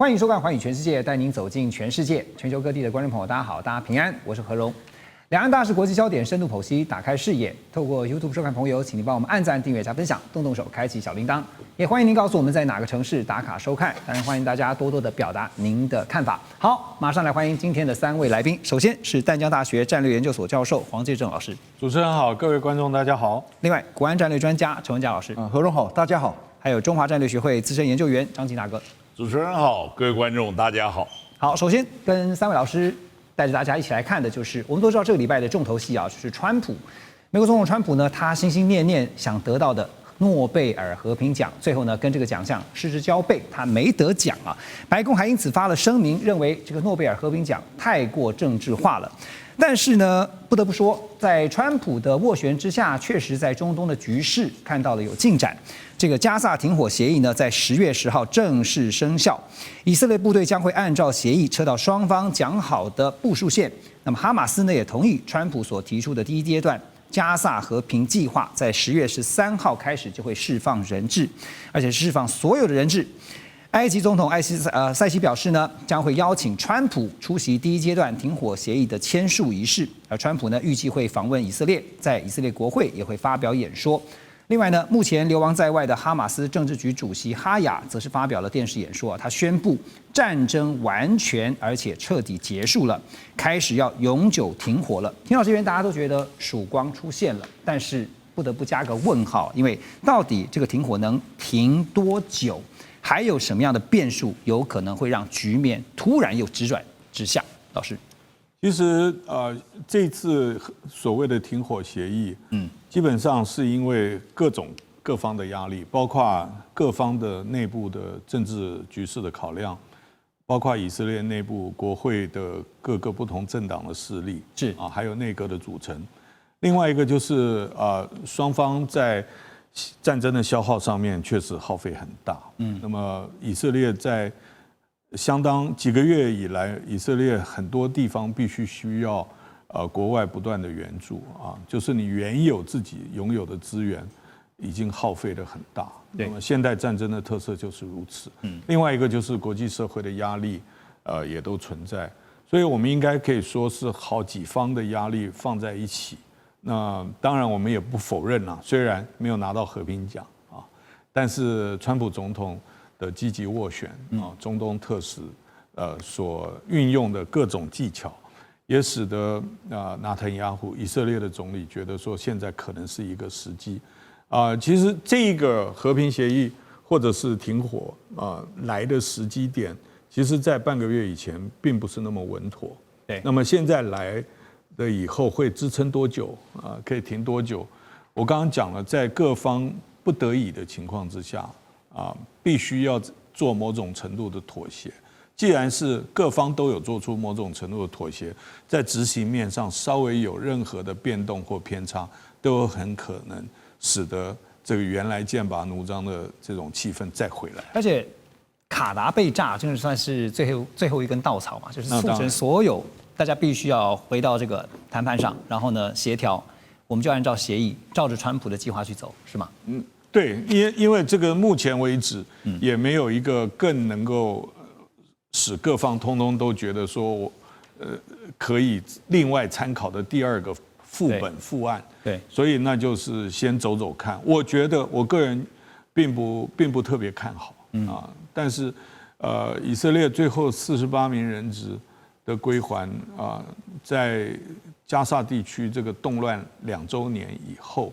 欢迎收看《寰宇全世界》，带您走进全世界。全球各地的观众朋友，大家好，大家平安，我是何荣。两岸大事国际焦点深度剖析，打开视野。透过 YouTube 收看朋友，请您帮我们按赞、订阅、加分享，动动手开启小铃铛。也欢迎您告诉我们在哪个城市打卡收看。当然，欢迎大家多多的表达您的看法。好，马上来欢迎今天的3位来宾。首先是淡江大学战略研究所教授黄介正老师，主持人好，各位观众大家好。另外，国安战略专家陈文佳老师，何荣好，大家好。还有中华战略学会资深研究员张吉大哥。主持人好，各位观众大家好。好，首先跟3位老师带着大家一起来看的就是，我们都知道这个礼拜的重头戏啊，就是川普，美国总统川普呢，他心心念念想得到的诺贝尔和平奖，最后呢跟这个奖项失之交臂，他没得奖啊。白宫还因此发了声明，认为这个诺贝尔和平奖太过政治化了。但是呢，不得不说，在川普的斡旋之下，确实在中东的局势看到了有进展。这个加萨停火协议呢，在10月10号正式生效，以色列部队将会按照协议撤到双方讲好的部署线。那么哈马斯呢，也同意川普所提出的第一阶段加萨和平计划，在10月13号开始就会释放人质，而且释放所有的人质。埃及总统塞西表示呢，将会邀请川普出席第一阶段停火协议的签署仪式，而川普呢预计会访问以色列，在以色列国会也会发表演说。另外呢，目前流亡在外的哈马斯政治局主席哈雅则是发表了电视演说，他宣布战争完全而且彻底结束了，开始要永久停火了。听到这边大家都觉得曙光出现了，但是不得不加个问号，因为到底这个停火能停多久？还有什么样的变数有可能会让局面突然又直转直下？老师，其实这次所谓的停火协议，基本上是因为各方的压力，包括各方的内部的政治局势的考量，包括以色列内部国会的各个不同政党的势力，是啊，还有内阁的组成。另外一个就是双方在战争的消耗上面确实耗费很大，那么以色列在相当几个月以来，以色列很多地方需要国外不断的援助啊，就是你原有自己拥有的资源已经耗费得很大。那么现代战争的特色就是如此。另外一个就是国际社会的压力也都存在，所以我们应该可以说是好几方的压力放在一起。那当然我们也不否认啦，虽然没有拿到和平奖啊，但是川普总统的积极斡旋啊，中东特使所运用的各种技巧，也使得纳坦雅胡以色列的总理觉得说现在可能是一个时机啊。其实这个和平协议或者是停火来的时机点，其实在半个月以前并不是那么稳妥。对，那么现在来的以后会支撑多久啊？可以停多久？我刚刚讲了，在各方不得已的情况之下啊，必须要做某种程度的妥协。既然是各方都有做出某种程度的妥协，在执行面上稍微有任何的变动或偏差，都有很可能使得这个原来剑拔弩张的这种气氛再回来。而且卡达被炸，真的算是最后一根稻草嘛，就是促成所有大家必须要回到这个谈判上，然后呢协调，我们就按照协议，照着川普的计划去走，是吗？对，因为这个目前为止也没有一个更能够使各方通通都觉得说可以另外参考的第二个副本副案。对，所以那就是先走走看。我觉得我个人并不特别看好啊，但是以色列最后48名人质的归还啊，在加萨地区这个动乱2周年以后，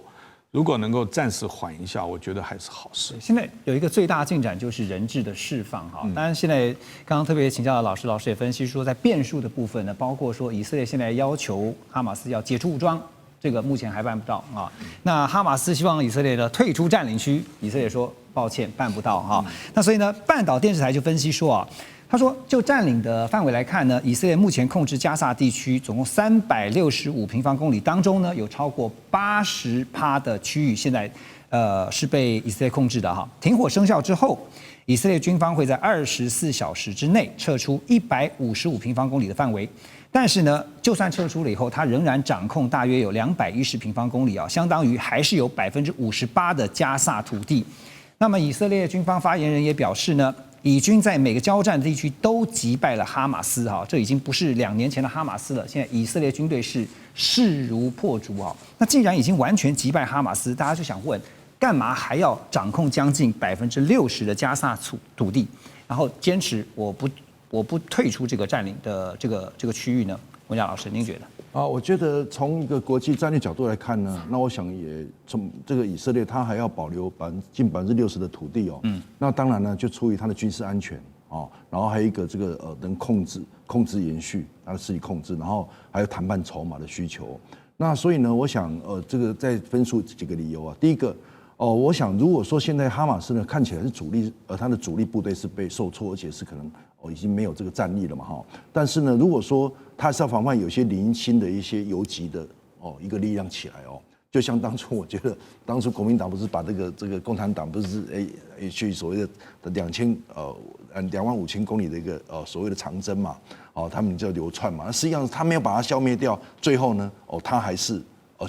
如果能够暂时缓一下，我觉得还是好事。现在有一个最大进展就是人质的释放哈。当然，现在刚刚特别请教的老师也分析说，在变数的部分呢，包括说以色列现在要求哈马斯要解除武装，这个目前还办不到啊。那哈马斯希望以色列的退出占领区，以色列说抱歉办不到哈。那所以呢，半岛电视台就分析说啊。他说，就占领的范围来看呢，以色列目前控制加萨地区总共365平方公里当中呢，有超过80%的区域现在是被以色列控制的哈。停火生效之后，以色列军方会在24小时之内撤出155平方公里的范围。但是呢，就算撤出了以后，它仍然掌控大约有210平方公里啊，相当于还是有58%的加萨土地。那么以色列军方发言人也表示呢，以军在每个交战地区都击败了哈马斯哈，这已经不是2年前的哈马斯了。现在以色列军队是势如破竹哈。那既然已经完全击败哈马斯，大家就想问，干嘛还要掌控将近60%的加萨土地，然后坚持我不退出这个占领的这个区域呢？文甲老师，您觉得？我觉得从一个国际战略角度来看呢，那我想也从这个以色列，它还要保留近60%的土地哦。那当然呢，就出于它的军事安全哦，然后还有一个这个能控制延续它的势力控制，然后还有谈判筹码的需求。那所以呢，我想这个再分述几个理由啊。第一个我想如果说现在哈马斯呢看起来是主力，它的主力部队是被受挫，而且是可能已经没有这个战力了嘛哈。但是呢，如果说它是要防范有些零星的一些游击的一个力量起来就像当初我觉得当初国民党不是把这个共产党不是去所谓的25000公里的一个所谓的长征嘛他们叫流窜嘛，那实际上他没有把它消灭掉，最后呢他还是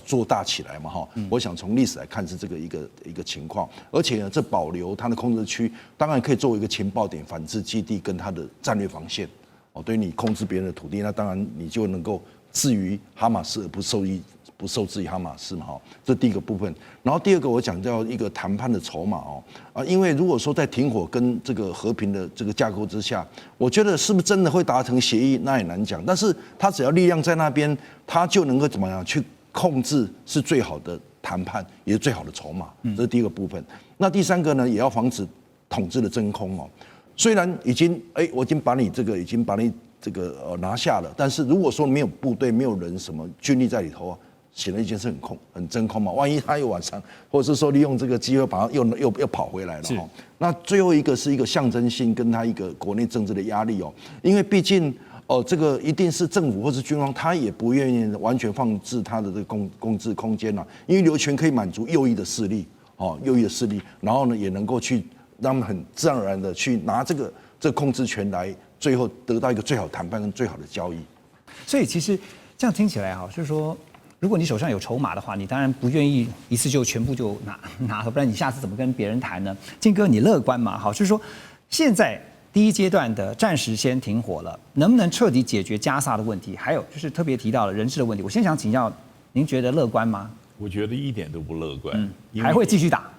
做大起来嘛哈。我想从历史来看是这个一个情况，而且呢这保留它的控制区，当然可以作为一个情报点、反制基地跟它的战略防线。对于你控制别人的土地，那当然你就能够置于哈马斯而不受制于哈马斯嘛哈。这第一个部分。然后第二个我讲到一个谈判的筹码因为如果说在停火跟这个和平的这个架构之下，我觉得是不是真的会达成协议，那也难讲。但是他只要力量在那边，他就能够怎么样去控制，是最好的谈判，也是最好的筹码。这是第一个部分。那第三个呢，也要防止统治的真空虽然我已经把你这个拿下了，但是如果说没有部队、没有人什么军力在里头显得一件事很真空嘛。万一他又晚上，或者是说利用这个机会把他又跑回来了那最后一个是一个象征性跟他一个国内政治的压力因为毕竟这个一定是政府或是军方，他也不愿意完全放置他的这个控制空间因为刘权可以满足右翼的势力然后呢也能够去让他们很自然而然的去拿这个控制权来，最后得到一个最好谈判跟最好的交易。所以其实这样听起来就是说，如果你手上有筹码的话，你当然不愿意一次就全部就拿，不然你下次怎么跟别人谈呢？金哥，你乐观吗？就是说现在第一阶段的暂时先停火了，能不能彻底解决加萨的问题？还有就是特别提到了人质的问题，我先想请教您，觉得乐观吗？我觉得一点都不乐观，还会继续打。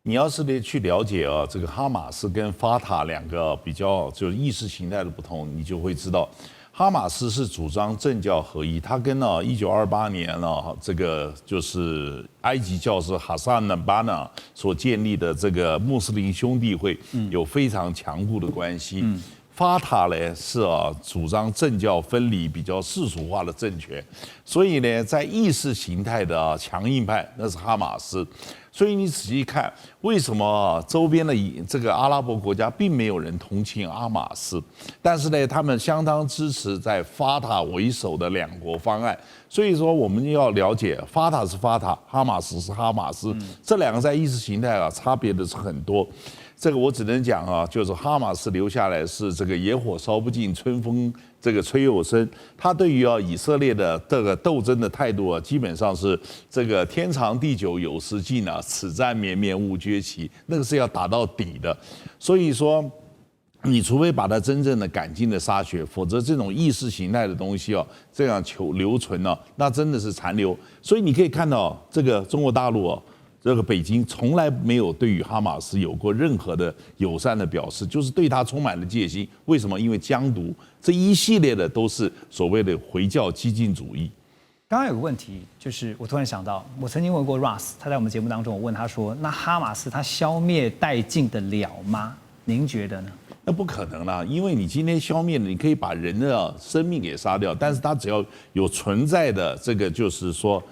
你要是去了解这个哈马斯跟法塔两个比较就是意识形态的不同，你就会知道，哈马斯是主张政教合一，他跟1928年这个就是埃及教师哈萨纳巴纳所建立的这个穆斯林兄弟会有非常强固的关系。法塔呢是主张政教分离、比较世俗化的政权，所以呢，在意识形态的强硬派那是哈马斯。所以你仔细看，为什么周边的这个阿拉伯国家并没有人同情哈马斯，但是呢，他们相当支持在法塔为首的两国方案。所以说，我们要了解，法塔是法塔，哈马斯是哈马斯，这两个在意识形态差别的是很多。这个我只能讲就是哈马斯留下来是这个野火烧不尽，春风这个吹又生。他对于以色列的这个斗争的态度基本上是这个天长地久有时尽此战绵绵无绝期，那个是要打到底的。所以说，你除非把它真正的赶尽的杀绝，否则这种意识形态的东西这样留存那真的是残留。所以你可以看到，这个中国大陆这个北京从来没有对于哈马斯有过任何的友善的表示，就是对他充满了戒心。为什么？因为疆独这一系列的都是所谓的回教激进主义。刚刚有个问题，就是我突然想到，我曾经问过 Russ， 他在我们节目当中，我问他说：“那哈马斯他消灭殆尽得了吗？您觉得呢？”那不可能啦，因为你今天消灭了，你可以把人的生命给杀掉，但是他只要有存在的这个，就是说，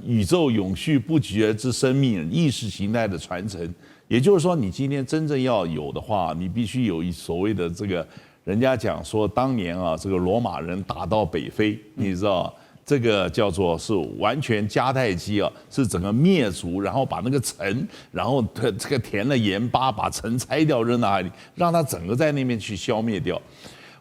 宇宙永续不绝之生命，意识形态的传承。也就是说，你今天真正要有的话，你必须有所谓的这个，人家讲说，当年这个罗马人打到北非，你知道。这个叫做是完全迦太基是整个灭族，然后把那个城，然后这个填了盐巴，把城拆掉扔到海里，让它整个在那边去消灭掉。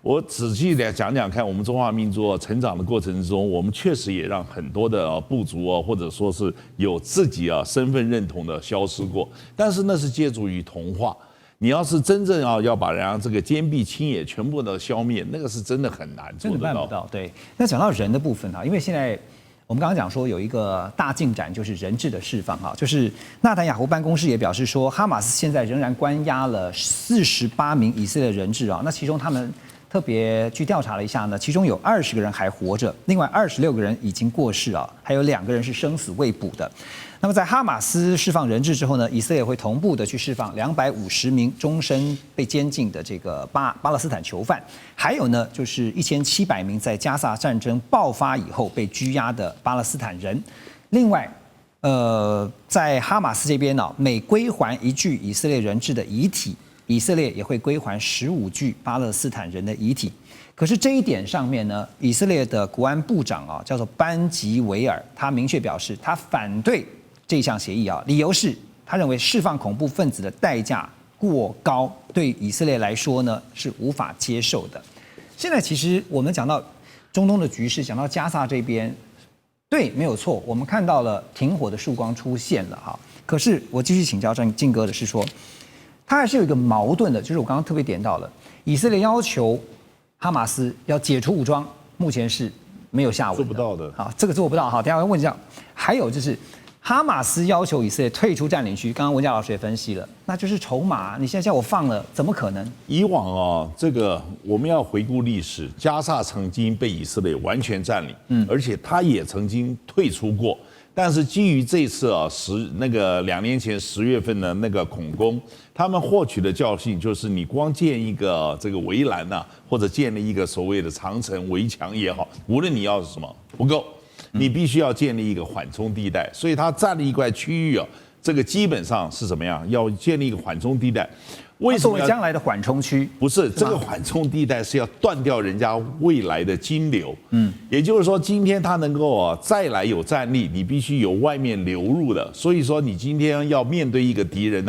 我仔细来讲讲看，我们中华民族成长的过程之中，我们确实也让很多的部族或者说是有自己身份认同的消失过，但是那是借助于同化。你要是真正要把人家这个坚壁清野全部的消灭，那个是真的很难做得到。真的办不到。对，那讲到人的部分因为现在我们刚刚讲说有一个大进展，就是人质的释放就是纳坦雅胡办公室也表示说，哈马斯现在仍然关押了48名以色列人质那其中他们特别去调查了一下呢，其中有20个人还活着，另外26个人已经过世还有2个人是生死未卜的。那么在哈马斯释放人质之后呢，以色列会同步的去释放250名终身被监禁的这个巴勒斯坦囚犯，还有呢就是1700名在加萨战争爆发以后被拘押的巴勒斯坦人。另外，在哈马斯这边每归还1具以色列人质的遗体，以色列也会归还15具巴勒斯坦人的遗体。可是这一点上面呢，以色列的国安部长叫做班吉维尔，他明确表示他反对这项协议理由是他认为释放恐怖分子的代价过高，对以色列来说呢是无法接受的。现在其实我们讲到中东的局势，讲到加萨这边，对，没有错，我们看到了停火的曙光出现了可是我继续请教靖哥的是说，他还是有一个矛盾的，就是我刚刚特别点到了，以色列要求哈马斯要解除武装，目前是没有下文的，做不到的。这个做不到等一下我问一下。还有就是哈马斯要求以色列退出占领区，刚刚文佳老师也分析了，那就是筹码，你现在叫我放了，怎么可能？以往这个我们要回顾历史，加萨曾经被以色列完全占领，而且他也曾经退出过。但是基于这次2年前10月份的那个恐攻，他们获取的教训就是，你光建一个这个围栏或者建立一个所谓的长城围墙也好，无论你要什么不够，你必须要建立一个缓冲地带。所以他占了一块区域这个基本上是怎么样？要建立一个缓冲地带。为什么作为将来的缓冲区？不是，这个缓冲地带是要断掉人家未来的金流。也就是说，今天他能够再来有战力，你必须有外面流入的。所以说，你今天要面对一个敌人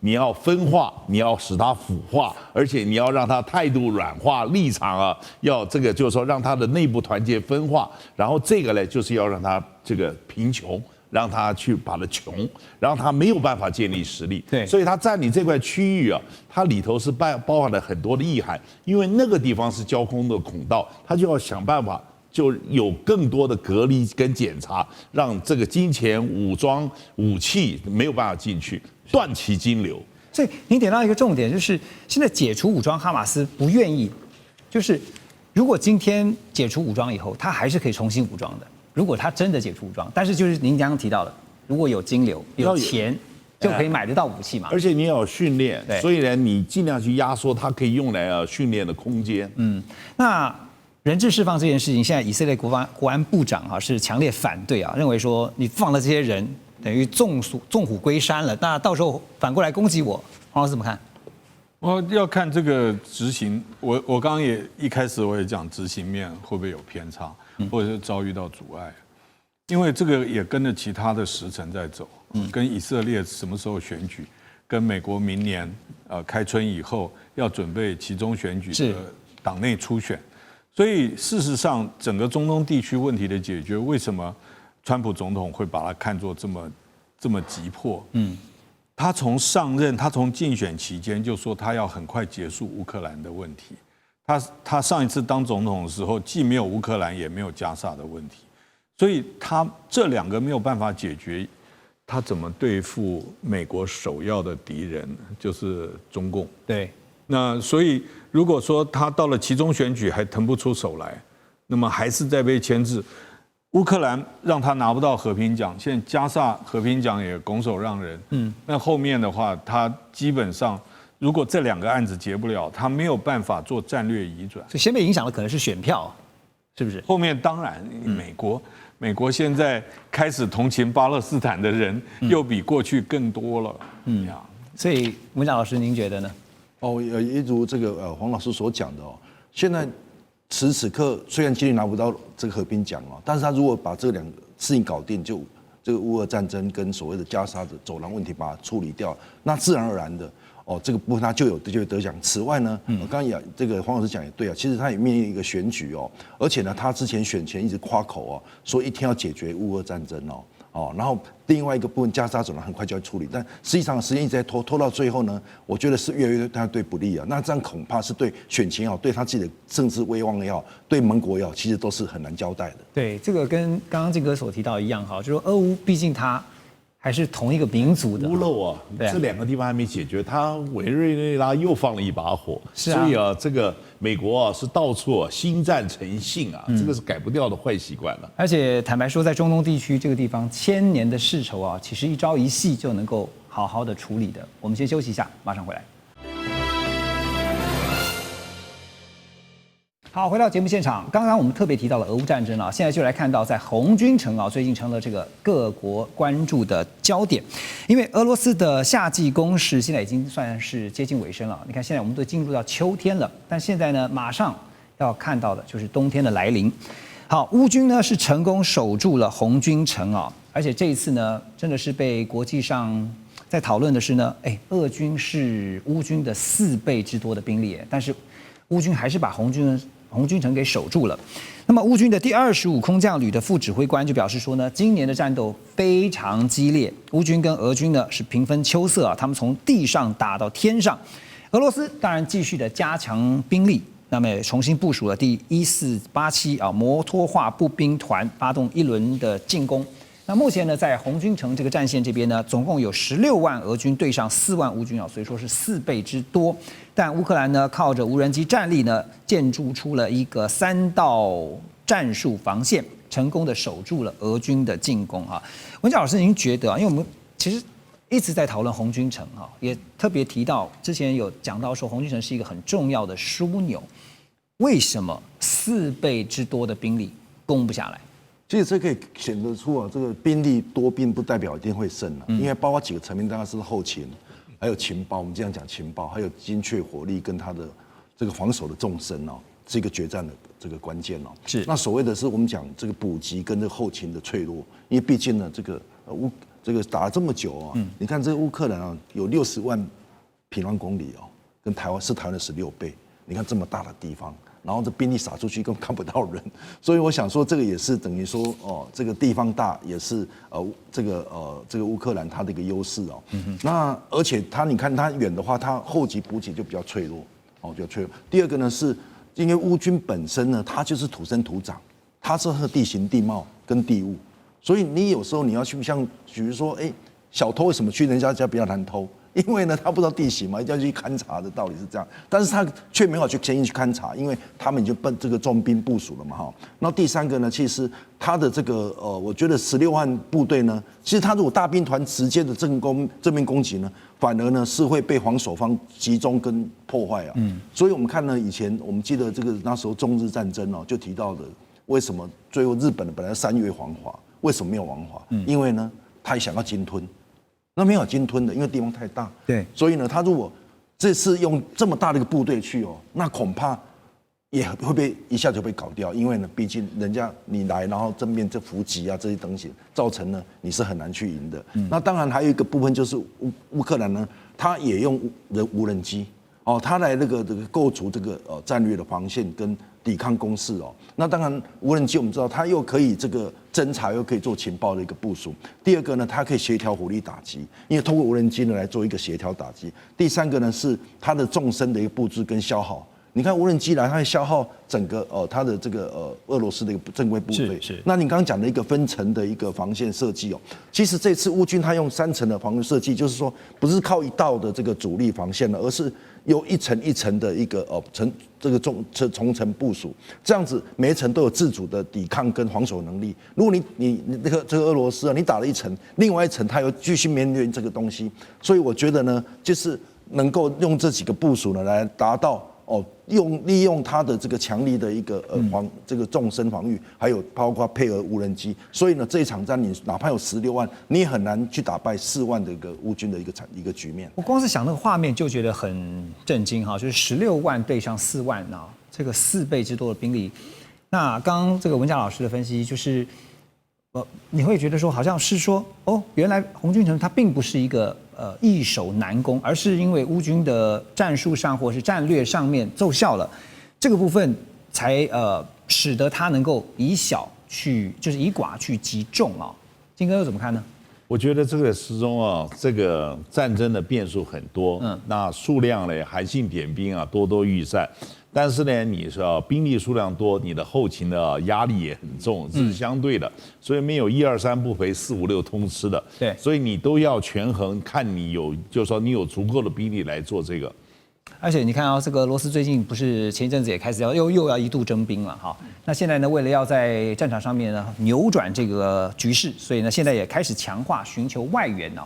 你要分化，你要使他腐化，而且你要让他态度软化，立场要这个就是说让他的内部团结分化，然后这个呢就是要让他这个贫穷。让他去把它穷，让他没有办法建立实力。对，所以他占领这块区域它里头是包含了很多的意涵，因为那个地方是交通的孔道，他就要想办法就有更多的隔离跟检查，让这个金钱、武装、武器没有办法进去，断其金流。所以您点到一个重点，就是现在解除武装，哈马斯不愿意，就是如果今天解除武装以后，他还是可以重新武装的。如果他真的解除武装，但是就是您刚刚提到的，如果有金流、有钱，就可以买得到武器嘛。而且你要有训练，所以呢，你尽量去压缩它可以用来训练的空间。那人质释放这件事情，现在以色列国安部长是强烈反对认为说你放了这些人，等于纵虎归山了，那到时候反过来攻击我，黄老师怎么看？我要看这个执行，我刚刚一开始我也讲执行面会不会有偏差，或者是遭遇到阻碍，因为这个也跟着其他的时程在走，跟以色列什么时候选举，跟美国明年开春以后要准备期中选举的党内初选，所以事实上整个中东地区问题的解决，为什么川普总统会把它看作这么急迫？他从上任，他从竞选期间就说他要很快结束乌克兰的问题。他上一次当总统的时候，既没有乌克兰，也没有加沙的问题，所以他这2个没有办法解决，他怎么对付美国首要的敌人，就是中共？对。那所以如果说他到了期中选举还腾不出手来，那么还是在被牵制。乌克兰让他拿不到和平奖，现在加萨和平奖也拱手让人。那后面的话，他基本上如果这2个案子结不了，他没有办法做战略移转。所以先被影响的可能是选票，是不是？后面当然，美国现在开始同情巴勒斯坦的人，又比过去更多了。所以文长老师，您觉得呢？一如这个黄老师所讲的现在。此时此刻，虽然今天拿不到这个和平奖但是他如果把这2个事情搞定，就这个乌俄战争跟所谓的加沙的走廊问题把它处理掉，那自然而然的这个部分他就会得奖。此外呢，我刚刚也这个黄老师讲也对其实他也面临一个选举而且呢，他之前选前一直夸口说一天要解决乌俄战争哦，然后另外一个部分加沙走廊很快就要处理，但实际上时间一直在拖到最后呢，我觉得是越来越对他对不利啊。那这样恐怕是对选情也好，对他自己的政治威望也好，对盟国也好，其实都是很难交代的。对，这个跟刚刚靖哥所提到一样哈，就是说俄乌毕竟它还是同一个民族的屋漏啊，这两个地方还没解决，他委内瑞拉又放了一把火，是啊，所以啊，这个美国啊是到处心战成性啊，这个是改不掉的坏习惯了。而且坦白说，在中东地区这个地方，千年的世仇啊，其实一朝一夕就能够好好的处理的。我们先休息一下，马上回来。好，回到节目现场，刚刚我们特别提到了俄乌战争啊，现在就来看到在红军城啊，最近成了这个各国关注的焦点，因为俄罗斯的夏季攻势现在已经算是接近尾声了。你看，现在我们都进入到秋天了，但现在呢，马上要看到的就是冬天的来临。好，乌军呢是成功守住了红军城啊，而且这一次呢，真的是被国际上在讨论的是呢，俄军是乌军的4倍之多的兵力，但是乌军还是把红军城给守住了。那么乌军的第25空降旅的副指挥官就表示说呢，今年的战斗非常激烈，乌军跟俄军呢是平分秋色啊，他们从地上打到天上。俄罗斯当然继续的加强兵力，那么也重新部署了第1487摩托化步兵团，发动一轮的进攻。那目前呢，在红军城这个战线这边呢，总共有16万俄军对上4万乌军啊，所以说是4倍之多。但乌克兰呢，靠着无人机战力呢，建筑出了一个3道战术防线，成功的守住了俄军的进攻啊。文佳老师，您觉得啊，因为我们其实一直在讨论红军城啊，也特别提到之前有讲到说红军城是一个很重要的枢纽，为什么4倍之多的兵力攻不下来？其实这可以显得出啊，这个兵力多并不代表一定会胜啊，因为包括几个层面，当然是后勤，还有情报，我们这样讲情报，还有精确火力跟他的这个防守的纵深哦，是一个决战的这个关键哦。是。那所谓的是我们讲这个补给跟这个后勤的脆弱，因为毕竟呢，这个打了这么久啊，你看这个乌克兰啊，有60万平方公里哦，跟台湾的16倍，你看这么大的地方。然后这兵力撒出去根本看不到人，所以我想说这个也是等于说哦，这个地方大也是这个乌克兰它的一个优势哦。那而且你看它远的话，它后级补给就比较脆弱哦，比较脆弱。第二个呢是因为乌军本身呢，它就是土生土长，它是和地形地貌跟地物，所以你有时候你要去像比如说小偷为什么去人家家比较难偷？因为呢，他不知道地形嘛，一定要去勘察的道理是这样，但是他却没有去前进去勘察，因为他们已经这个重兵部署了嘛哈。然后第三个呢，其实他的这个我觉得16万部队呢，其实他如果大兵团直接的正面攻击呢，反而呢是会被防守方集中跟破坏啊。所以我们看呢，以前我们记得这个那时候中日战争哦，就提到的为什么最后日本本来3月防华，为什么没有防华？因为呢，他也想要鲸吞。那没有鲸吞的，因为地方太大。对，所以呢，他如果这次用这么大的一个部队去哦，那恐怕也会被一下就被搞掉，因为呢，毕竟人家你来，然后正面这伏击啊这些东西，造成呢你是很难去赢的。那当然还有一个部分就是乌克兰呢，他也用无人机哦，他来这个构筑这个战略的防线跟抵抗攻势哦。那当然无人机我们知道它又可以这个侦察，又可以做情报的一个部署。第二个呢，它可以协调火力打击，因为通过无人机呢来做一个协调打击。第三个呢是它的纵深的一个布置跟消耗。你看无人机来，它会消耗整个它的这个俄罗斯的一个正规部队。是。那你刚刚讲的一个分层的一个防线设计哦，其实这次乌军他用3层的防御设计，就是说不是靠一道的这个主力防线了，而是由一层一层的一个这个重层部署，这样子每一层都有自主的抵抗跟防守能力。如果你这个俄罗斯啊，你打了一层，另外一层它又继续面对这个东西，所以我觉得呢，就是能够用这几个部署呢来达到利用它的这个强力的一个这个纵深防御，还有包括配合无人机，所以呢这一场战你哪怕有16万，你也很难去打败4万的一个乌军的一个局面。我光是想那个画面就觉得很震惊哈，就是16万对上4万啊，这个4倍之多的兵力。那刚刚这个文佳老师的分析就是，你会觉得说好像是说原来红军城它并不是一个易守难攻，而是因为乌军的战术上或是战略上面奏效了，这个部分才使得它能够以寡去击众啊。金哥又怎么看呢？我觉得这个始终啊，这个战争的变数很多，那数量呢，韩信点兵啊，多多益善。但是呢，你说兵力数量多，你的后勤的压力也很重，这是相对的，所以没有1、2、3不赔，4、5、6通吃的。对，所以你都要权衡，看你有，就是说你有足够的兵力来做这个。而且你看啊，这个俄罗斯最近不是前一阵子也开始又要一度征兵了哈。那现在呢，为了要在战场上面呢扭转这个局势，所以呢现在也开始强化寻求外援哦。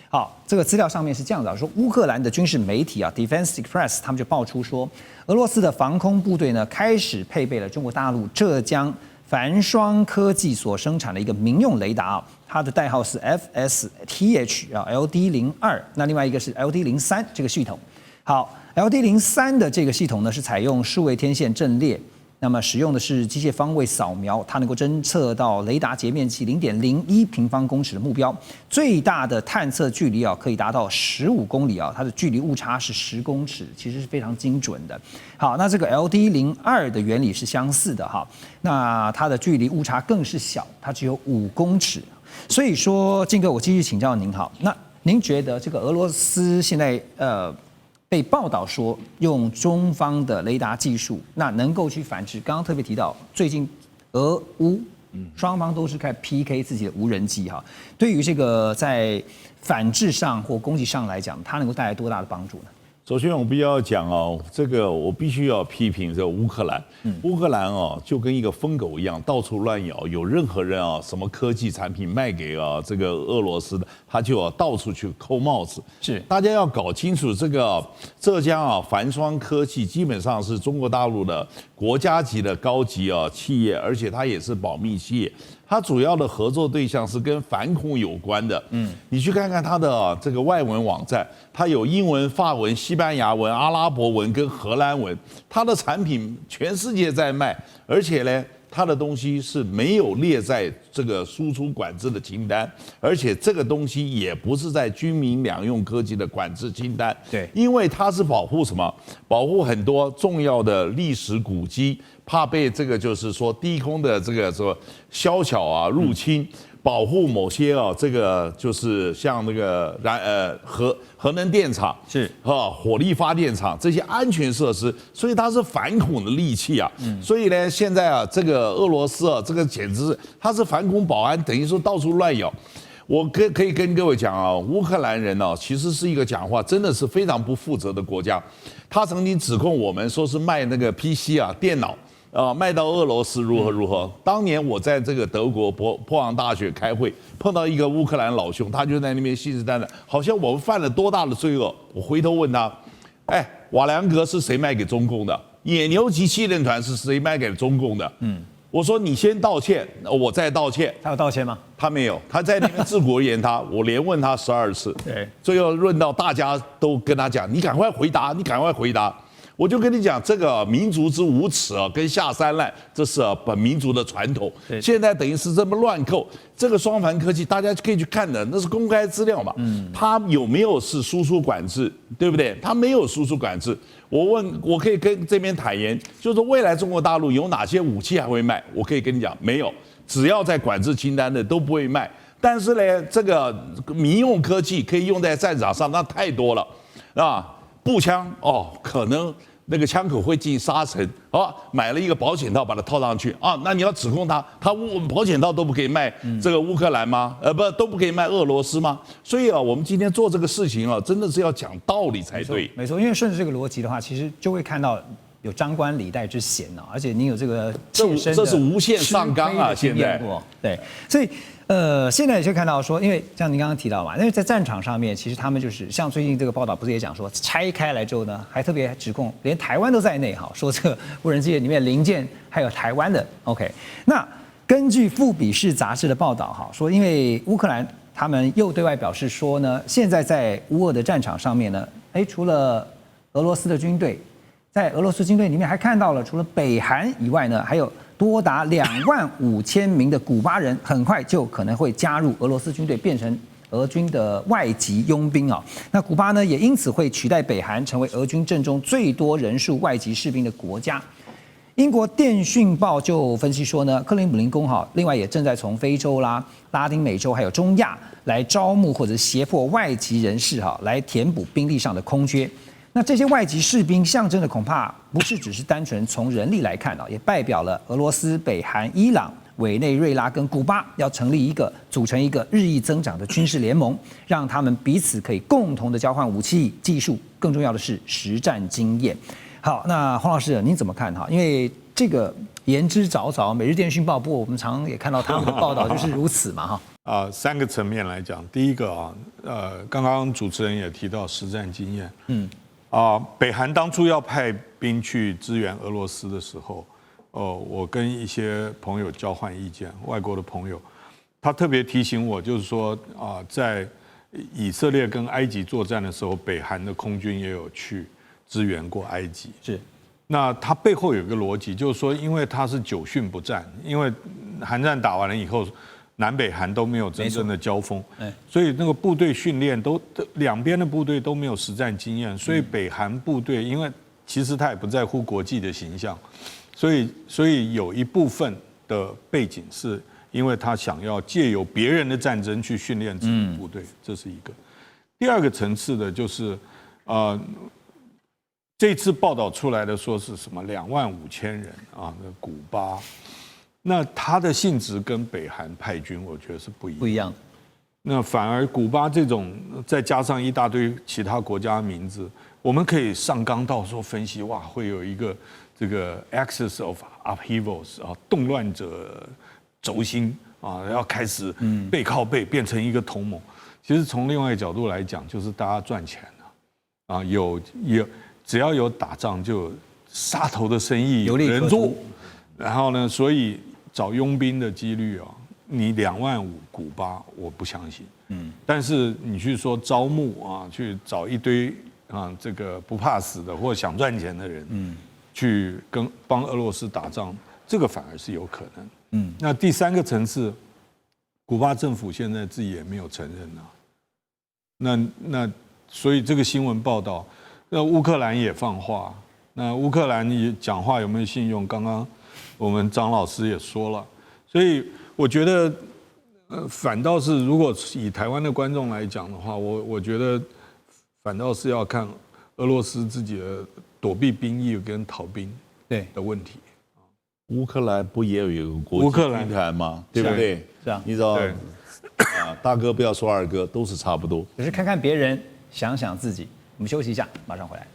好，这个资料上面是这样的，说乌克兰的军事媒体啊 ，Defense Express 他们就爆出说，俄罗斯的防空部队呢开始配备了中国大陆浙江繁双科技所生产的一个民用雷达啊，它的代号是 FSTH 啊 LD02，那另外一个是 LD03这个系统。好。LD03的这个系统呢，是采用数位天线阵列，那么使用的是机械方位扫描，它能够侦测到雷达截面积0.01平方公尺的目标，最大的探测距离啊可以达到15公里啊，它的距离误差是10公尺，其实是非常精准的。好，那这个 LD02的原理是相似的哈，那它的距离误差更是小，它只有5公尺。所以说，金哥，我继续请教您好，那您觉得这个俄罗斯现在被报道说用中方的雷达技术，那能够去反制。刚刚特别提到，最近俄乌双方都是开始 PK 自己的无人机哈。对于这个在反制上或攻击上来讲，它能够带来多大的帮助呢？首先，我必须要讲哦，这个我必须要批评这个乌克兰。乌克兰哦，就跟一个疯狗一样，到处乱咬。有任何人啊，什么科技产品卖给这个俄罗斯的，他就到处去扣帽子。是，大家要搞清楚，这个浙江繁双科技基本上是中国大陆的国家级的高级企业，而且它也是保密企业。它主要的合作对象是跟反恐有关的。你去看看它的这个外文网站，它有英文、法文、西班牙文、阿拉伯文跟荷兰文，它的产品全世界在卖，而且呢，它的东西是没有列在这个输出管制的清单，而且这个东西也不是在军民两用科技的管制清单。对，因为它是保护什么？保护很多重要的历史古迹，怕被这个就是说低空的这个说宵小入侵。保护某些这个就是像那个核能电厂是火力发电厂这些安全设施，所以它是反恐的利器啊。所以呢，现在这个俄罗斯这个简直是它是反恐保安，等于说到处乱咬。我可以跟各位讲乌克兰人其实是一个讲话真的是非常不负责的国家。他曾经指控我们说是卖那个 PC 电脑。卖到俄罗斯如何如何？当年我在这个德国波昂大学开会，碰到一个乌克兰老兄，他就在那边信誓旦旦，好像我们犯了多大的罪恶。我回头问他，瓦良格是谁卖给中共的？野牛级七人团是谁卖给中共的？我说你先道歉，我再道歉。他有道歉吗？他没有，他在那边自古而言他，我连问他12次，对，最后论到大家都跟他讲，你赶快回答，你赶快回答。我就跟你讲，这个民族之无耻跟下三滥，这是本民族的传统。现在等于是这么乱扣，这个双帆科技大家可以去看的，那是公开资料嘛。它有没有是输出管制，对不对？它没有输出管制。我可以跟这边坦言，就是说未来中国大陆有哪些武器还会卖？我可以跟你讲，没有，只要在管制清单的都不会卖。但是呢，这个民用科技可以用在战场上，那太多了啊。步枪可能那个枪口会进沙尘买了一个保险套把它套上去那你要指控他保险套都不可以卖这个乌克兰吗？都不可以卖俄罗斯吗？所以我们今天做这个事情真的是要讲道理才对。没错，因为顺着这个逻辑的话，其实就会看到有张冠李戴之嫌而且你有这个切身的这是无限上纲现在对，所以。现在就看到说，因为像您刚刚提到嘛，因为在战场上面，其实他们就是像最近这个报道不是也讲说，拆开来之后呢，还特别指控连台湾都在内说这个无人机里面零件还有台湾的。OK， 那根据《富比士》杂志的报道说，因为乌克兰他们又对外表示说呢，现在在乌俄的战场上面呢，除了俄罗斯的军队，在俄罗斯军队里面还看到了除了北韩以外呢，还有多达25000名的古巴人，很快就可能会加入俄罗斯军队，变成俄军的外籍佣兵那古巴呢，也因此会取代北韩，成为俄军阵中最多人数外籍士兵的国家。英国电讯报就分析说呢，克里姆林宫另外也正在从非洲啦、拉丁美洲还有中亚来招募或者胁迫外籍人士来填补兵力上的空缺。那这些外籍士兵象征的恐怕不是只是单纯从人力来看也代表了俄罗斯、北韩、伊朗、委内瑞拉跟古巴要组成一个日益增长的军事联盟，让他们彼此可以共同的交换武器、技术，更重要的是实战经验。好，那黄老师您怎么看因为这个言之凿凿，《每日电讯报》不过我们常也看到他们的报道就是如此嘛3个层面来讲，第一个刚刚主持人也提到实战经验，北韩当初要派兵去支援俄罗斯的时候，我跟一些朋友交换意见，外国的朋友，他特别提醒我，就是说在以色列跟埃及作战的时候，北韩的空军也有去支援过埃及。是，那它背后有一个逻辑，就是说，因为它是久训不战，因为韩战打完了以后，南北韩都没有真正的交锋，所以那个部队训练两边的部队都没有实战经验，所以北韩部队因为其实他也不在乎国际的形象，所以有一部分的背景是因为他想要借由别人的战争去训练自己的部队，这是一个。第二个层次的就是这次报道出来的说是什么25000人那古巴，那它的性质跟北韩派军我觉得是不一样的。那反而古巴这种再加上一大堆其他国家的名字，我们可以上纲到说分析，哇，会有一个这个 axis of upheavals 动乱者轴心要开始背靠背变成一个同盟。其实从另外一个角度来讲，就是大家赚钱有只要有打仗就有杀头的生意有人做，然后呢，所以找佣兵的几率你25000古巴我不相信，但是你去说招募去找一堆这个不怕死的或想赚钱的人，去帮俄罗斯打仗，这个反而是有可能。那第3个层次，古巴政府现在自己也没有承认那所以这个新闻报道，那乌克兰也放话，那乌克兰你讲话有没有信用？刚刚我们张老师也说了，所以我觉得，反倒是如果以台湾的观众来讲的话，我觉得反倒是要看俄罗斯自己的躲避兵役跟逃兵的问题。乌克兰不也有一个国际军团吗？对不对？是啊，你知道大哥不要说二哥，都是差不多。只是看看别人，想想自己。我们休息一下，马上回来。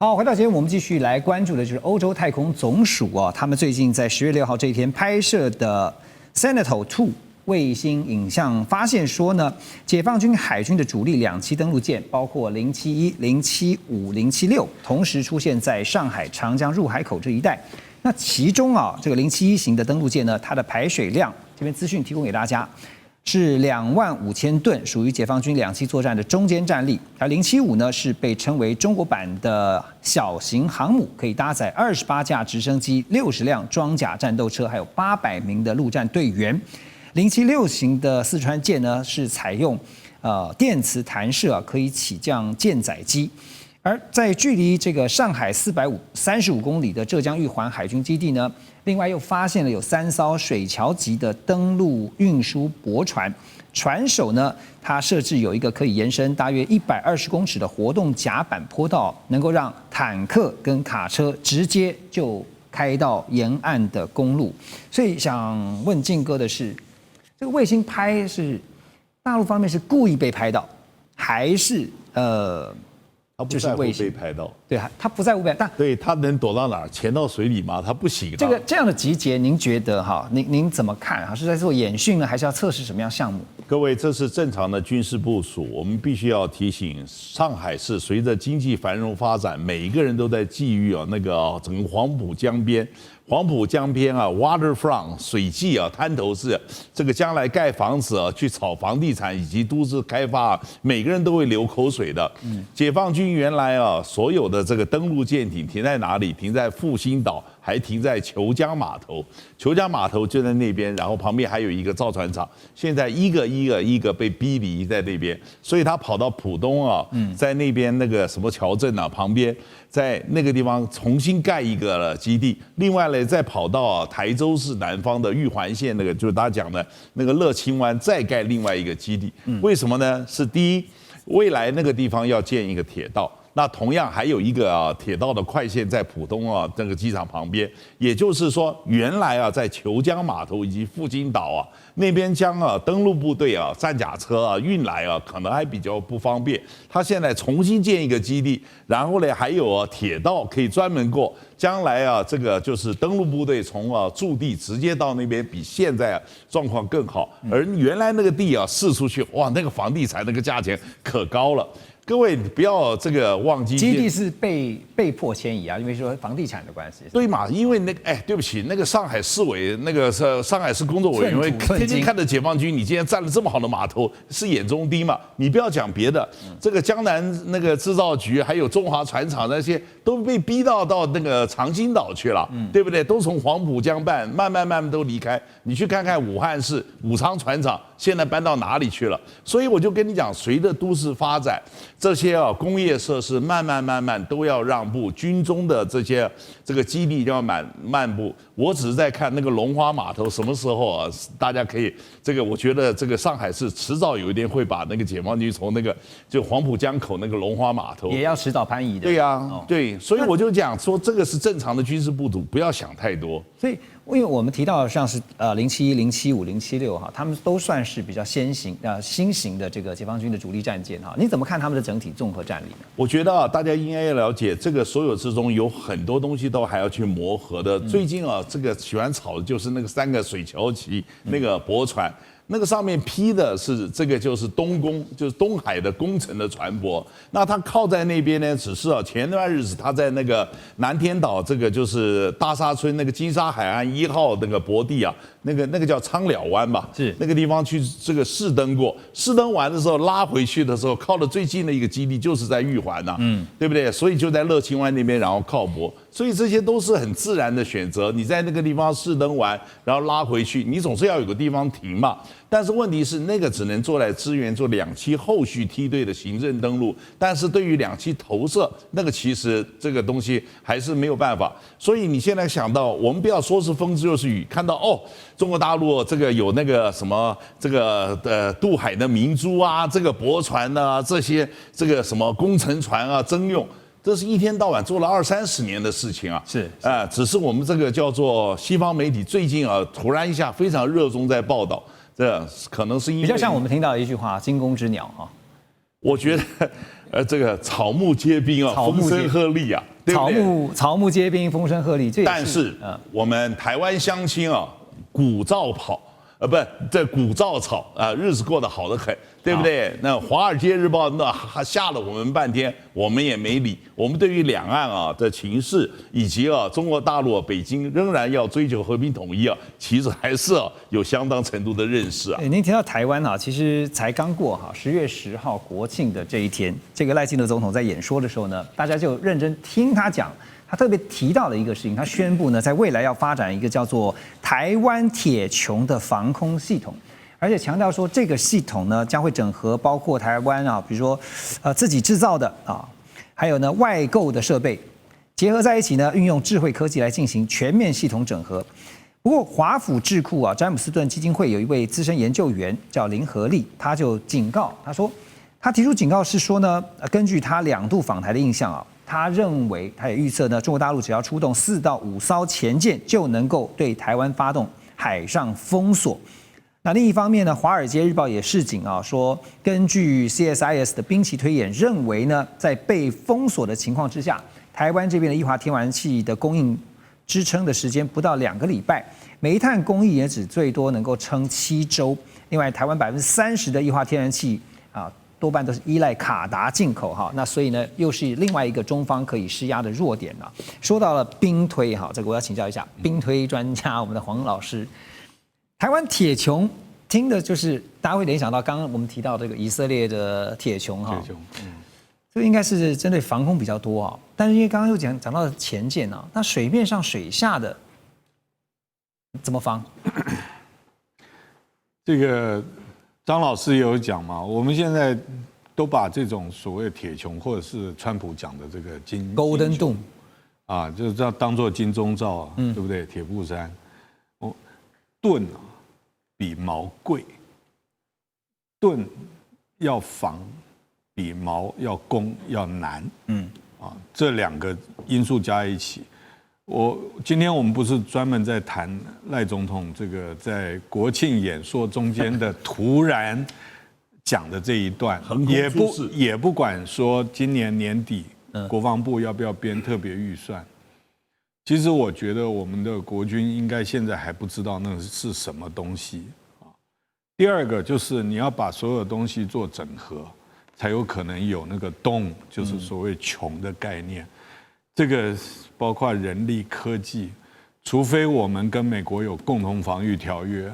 好，回到节目，我们继续来关注的就是欧洲太空总署他们最近在10月6号这一天拍摄的 Sentinel-2 卫星影像，发现说呢，解放军海军的主力2栖登陆舰，包括071、075、076，同时出现在上海长江入海口这一带。那其中这个071型的登陆舰呢，它的排水量，这边资讯提供给大家。是25000吨，属于解放军2栖作战的中间战力。而075呢，是被称为中国版的小型航母，可以搭载28架直升机、60辆装甲战斗车，还有800名的陆战队员。076型的四川舰呢，是采用电磁弹射可以起降舰载机。而在距离这个上海435公里的浙江玉环海军基地呢，另外又发现了有3艘水桥级的登陆运输驳船，船首呢，它设置有一个可以延伸大约120公尺的活动甲板坡道，能够让坦克跟卡车直接就开到沿岸的公路。所以想问靖哥的是，这个卫星拍是大陆方面是故意被拍到，还是他不在乎被拍到，对，他不在乎被，但对他能躲到哪儿？潜到水里吗？他不行。这样的集结，您觉得您怎么看？是在做演训呢，还是要测试什么样项目？各位，这是正常的军事部署。我们必须要提醒，上海市随着经济繁荣发展，每一个人都在觊觎那个整个黄浦江边。黄浦江边waterfront 水际滩头是这个将来盖房子去炒房地产以及都市开发每个人都会流口水的。解放军原来所有的这个登陆舰艇停在哪里？停在复兴岛还停在虬江码头，虬江码头就在那边，然后旁边还有一个造船厂，现在一个被逼离在那边，所以他跑到浦东啊，在那边那个什么桥镇啊旁边，在那个地方重新盖一个基地，另外呢再跑到台州市南方的玉环县那个，就是大家讲的那个乐清湾，再盖另外一个基地，为什么呢？是第一，未来那个地方要建一个铁道。那同样还有一个铁道的快线在浦东那个机场旁边，也就是说，原来在虬江码头以及复兴岛那边将登陆部队战甲车运来可能还比较不方便。他现在重新建一个基地，然后呢还有铁道可以专门过。将来这个就是登陆部队从驻地直接到那边，比现在状况更好。而原来那个地释出去，哇，那个房地产那个价钱可高了。各位不要这个忘记，基地是被迫迁移因为说房地产的关系。对嘛？因为那个对不起，那个上海市委那个上海市工作委员会天天看着解放军，你今天占了这么好的码头，是眼中钉嘛？你不要讲别的，这个江南那个制造局还有中华船厂那些都被逼到那个长兴岛去了，对不对？都从黄浦江畔慢慢都离开。你去看看武汉市武昌船厂现在搬到哪里去了？所以我就跟你讲，随着都市发展。这些工业设施慢慢都要让步，军中的这个基地要漫步。我只是在看那个龙华码头什么时候大家可以我觉得这个上海市迟早有一天会把那个解放军从那个就黄浦江口那个龙华码头也要迟早攀移的。对呀，对，所以我就讲说这个是正常的军事部署，不要想太多。所以因为我们提到像是071、075、076他们都算是比较新型的这个解放军的主力战舰你怎么看他们的整体综合战力呢？我觉得大家应该要了解，这个所有之中有很多东西都还要去磨合的。最近这个喜欢炒的就是那个3个水桥旗那个驳船。那个上面批的是这个就是就是东海的工程的船舶，那它靠在那边呢，只是前段日子它在那个南天岛这个就是大沙村那个金沙海岸1号那个泊地那个叫苍鸟湾吧，是那个地方去这个试登过，试登完的时候拉回去的时候，靠的最近的一个基地就是在玉环对不对？所以就在乐清湾那边，然后靠泊，所以这些都是很自然的选择。你在那个地方试登完，然后拉回去，你总是要有个地方停嘛。但是问题是，那个只能做来支援做2栖后续梯队的行政登陆，但是对于2栖投射，那个其实这个东西还是没有办法。所以你现在想到，我们不要说是风就是雨，看到中国大陆这个有那个什么这个渡海的明珠这个驳船这些这个什么工程船征用。这是一天到晚做了20-30年的事情是只是我们这个叫做西方媒体最近突然一下非常热衷在报道。这可能是因为比较像我们听到的一句话“惊弓之鸟”我觉得这个草木皆兵风声鹤唳对不对？草木皆兵，风声鹤唳。但是我们台湾乡亲鼓噪跑不这鼓噪草日子过得好得很。对不对？那《华尔街日报》那吓了我们半天，我们也没理。我们对于两岸的情势，以及中国大陆北京仍然要追求和平统一其实还是有相当程度的认识您提到台湾其实才刚过10月10号国庆的这一天，这个赖清德总统在演说的时候呢，大家就认真听他讲。他特别提到了一个事情，他宣布呢，在未来要发展一个叫做台湾铁穹的防空系统。而且强调说，这个系统呢将会整合包括台湾比如说自己制造的还有呢外购的设备，结合在一起呢，运用智慧科技来进行全面系统整合。不过华府智库詹姆斯顿基金会有一位资深研究员叫林和利，他就警告，他提出警告是说呢，根据他2度访台的印象他认为他也预测呢，中国大陆只要出动4到5艘潜舰，就能够对台湾发动海上封锁。那另一方面呢，《华尔街日报》也示警说，根据 CSIS 的兵棋推演，认为呢，在被封锁的情况之下，台湾这边的液化天然气的供应支撑的时间不到2个礼拜，煤炭供应也只最多能够撑7周。另外，台湾30%的液化天然气多半都是依赖卡达进口那所以呢，又是另外一个中方可以施压的弱点说到了兵推这个我要请教一下兵推专家我们的黄老师。台湾铁穹听的就是大家会联想到刚刚我们提到这个以色列的铁穹这个应该是针对防空比较多啊。但是因为刚刚又讲到前舰啊，那水面上、水下的怎么防？这个张老师也有讲嘛，我们现在都把这种所谓铁穹，或者是川普讲的这个Golden Dome 啊，就是这样当做金钟罩啊，对不对？铁布衫，盾啊比矛贵，盾要防比矛要攻要难，这两个因素加一起。今天我们不是专门在谈赖总统这个在国庆演说中间的突然讲的这一段，也不管说今年年底国防部要不要编特别预算。其实我觉得我们的国军应该现在还不知道那是什么东西啊。第二个就是你要把所有东西做整合，才有可能有那个洞，就是所谓穹的概念。这个包括人力、科技，除非我们跟美国有共同防御条约，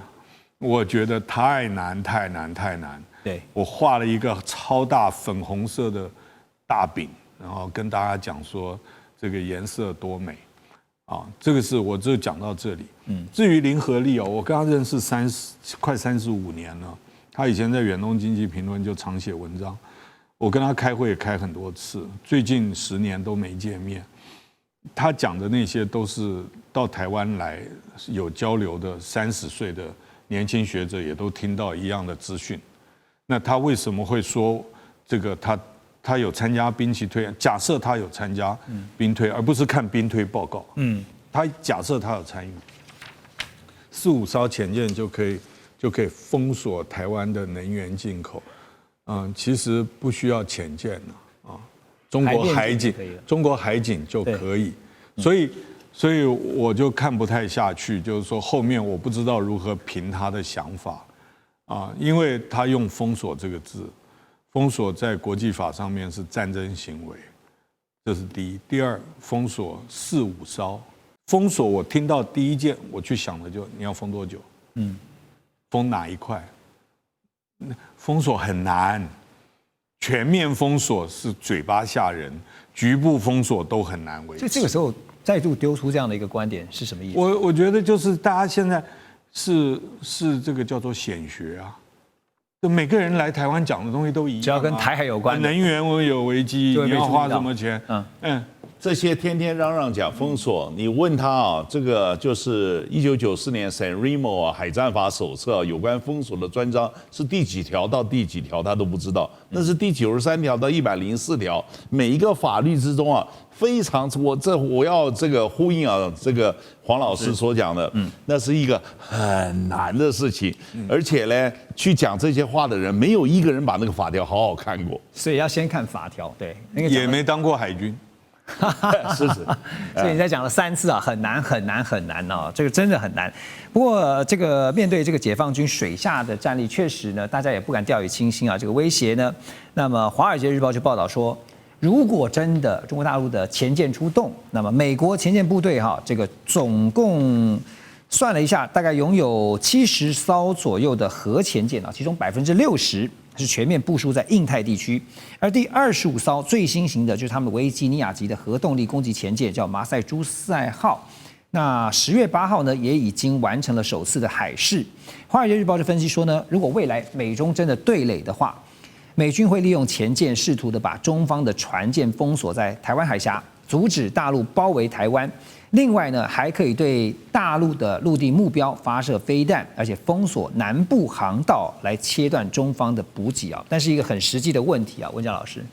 我觉得太难。对，我画了一个超大粉红色的大饼，然后跟大家讲说这个颜色多美啊！这个是我就讲到这里。至于林和利哦，我跟他认识快35年了，他以前在远东经济评论就常写文章，我跟他开会也开很多次，最近10年都没见面。他讲的那些都是到台湾来有交流的30岁的年轻学者也都听到一样的资讯。那他为什么会说这个他有参加兵棋推演？假设他有参加兵推，而不是看兵推报告。他假设他有参与，4-5艘潜舰就可以封锁台湾的能源进口。其实不需要潜舰了。中国海警就可以，所以我就看不太下去，就是说后面我不知道如何评他的想法因为他用封锁这个字，封锁在国际法上面是战争行为，这是第一。第二，封锁4-5艘，封锁我听到第一件我去想的就你要封多久？封哪一块？封锁很难。全面封锁是嘴巴吓人，局部封锁都很难维持。所以这个时候再度丢出这样的一个观点是什么意思？我觉得就是大家现在是这个叫做显学啊，就每个人来台湾讲的东西都一样，只要跟台海有关，能源有危机，你要花什么钱？这些天天嚷嚷讲封锁，你问他啊，这个就是1994年 San Remo 海战法手册有关封锁的专章是第几条到第几条，他都不知道，那是第93条到104条，每一个法律之中啊，非常我要这个呼应啊，这个黄老师所讲的，那是一个很难的事情，而且呢，去讲这些话的人，没有一个人把那个法条好好看过，所以要先看法条，对，也没当过海军。是，所以你在讲了3次啊，很难哦，这个真的很难。不过这个面对这个解放军水下的战力，确实呢，大家也不敢掉以轻心啊。这个威胁呢，那么《华尔街日报》就报道说，如果真的中国大陆的潜舰出动，那么美国潜舰部队这个总共算了一下，大概拥有70艘左右的核潜舰其中60%。是全面部署在印太地区，而第25艘最新型的就是他们维吉尼亚级的核动力攻击潜舰，叫马赛诸塞号。那10月8号呢，也已经完成了首次的海试。华尔街日报就分析说呢，如果未来美中真的对垒的话，美军会利用潜舰试图的把中方的船舰封锁在台湾海峡，阻止大陆包围台湾。另外呢，还可以对大陆的陆地目标发射飞弹，而且封锁南部航道来切断中方的补给但是一个很实际的问题文江老师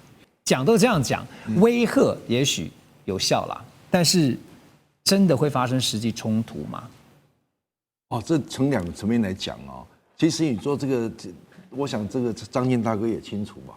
讲都这样讲，威吓也许有效啦，但是真的会发生实际冲突吗？这从2个层面来讲其实你说这个，我想这个张健大哥也清楚吧。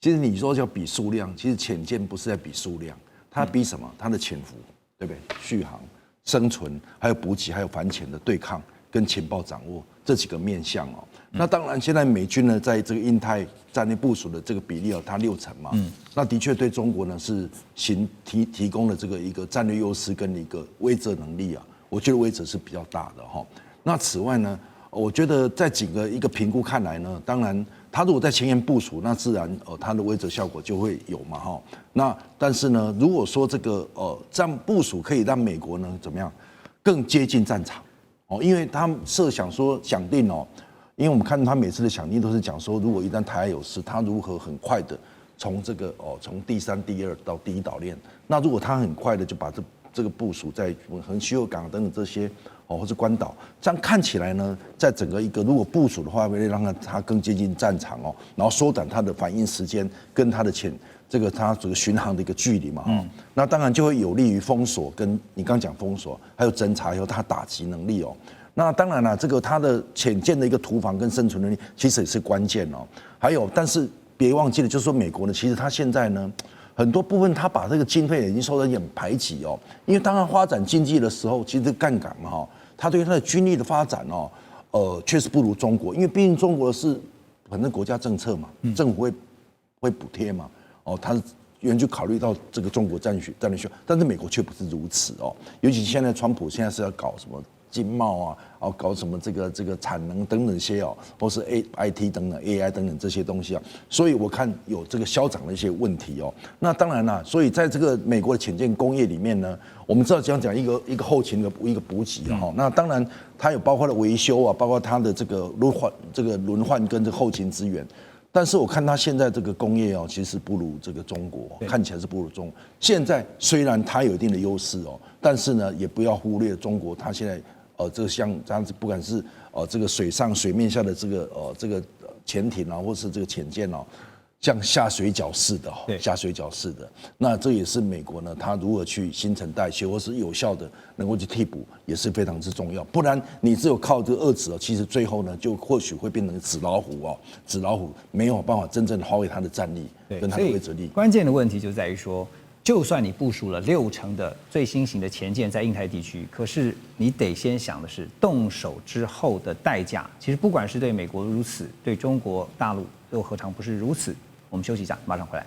其实你说要比数量，其实潜舰不是在比数量，它比什么？它的潜伏。对不对？续航、生存，还有补给，还有反潜的对抗跟情报掌握这几个面向那当然，现在美军呢，在这个印太战略部署的这个比例它60%嘛。那的确对中国呢是提供了这个一个战略优势跟一个威慑能力我觉得威慑是比较大的那此外呢，我觉得在一个评估看来呢，当然他如果在前沿部署，那自然它的威慑效果就会有嘛哈。那但是呢，如果说这个这样部署可以让美国呢怎么样更接近战场因为他设想说想定因为我们看他每次的想定都是讲说，如果一旦台海有事，他如何很快的从这个从第3、第2到第1岛链。那如果他很快的就把这个部署在横须贺港等等这些或是关岛，这样看起来呢，在整个一个如果部署的话，会让它更接近战场然后缩短它的反应时间跟它的它这个巡航的一个距离嘛那当然就会有利于封锁，跟你刚讲封锁，还有侦察以后它打击能力那当然了，这个它的潜舰的一个突防跟生存能力其实也是关键还有，但是别忘记了，就是说美国呢，其实它现在呢。很多部分，他把这个经费已经受到一点排挤因为当他发展经济的时候，其实杠杆嘛他对他的军力的发展确实不如中国，因为毕竟中国是反正国家政策嘛，政府会补贴嘛他原就考虑到这个中国战略需要，但是美国却不是如此尤其现在川普现在是要搞什么经贸搞什么这个产能等等些或是 IT 等等 AI 等等这些东西所以我看有这个消长的一些问题那当然啦，所以在这个美国的潜舰工业里面呢，我们知道讲一个后勤的一个补给那当然它有包括了维修包括它的这个轮换跟这个后勤资源。但是我看它现在这个工业其实不如这个中国，看起来是不如中国。现在虽然它有一定的优势但是呢，也不要忽略中国，它现在这个像这样子，不管是这个水上水面下的这个潜艇或是这个潜舰像下水饺似的下水饺似的。那这也是美国呢，它如何去新陈代谢或是有效的能够去替补，也是非常之重要。不然你只有靠这个遏制其实最后呢，就或许会变成纸老虎纸老虎没有办法真正的发挥它的战力跟它的威慑力。关键的问题就在于说，就算你部署了60%的最新型的潜舰在印太地区，可是你得先想的是动手之后的代价。其实不管是对美国如此，对中国大陆又何尝不是如此？我们休息一下，马上回来。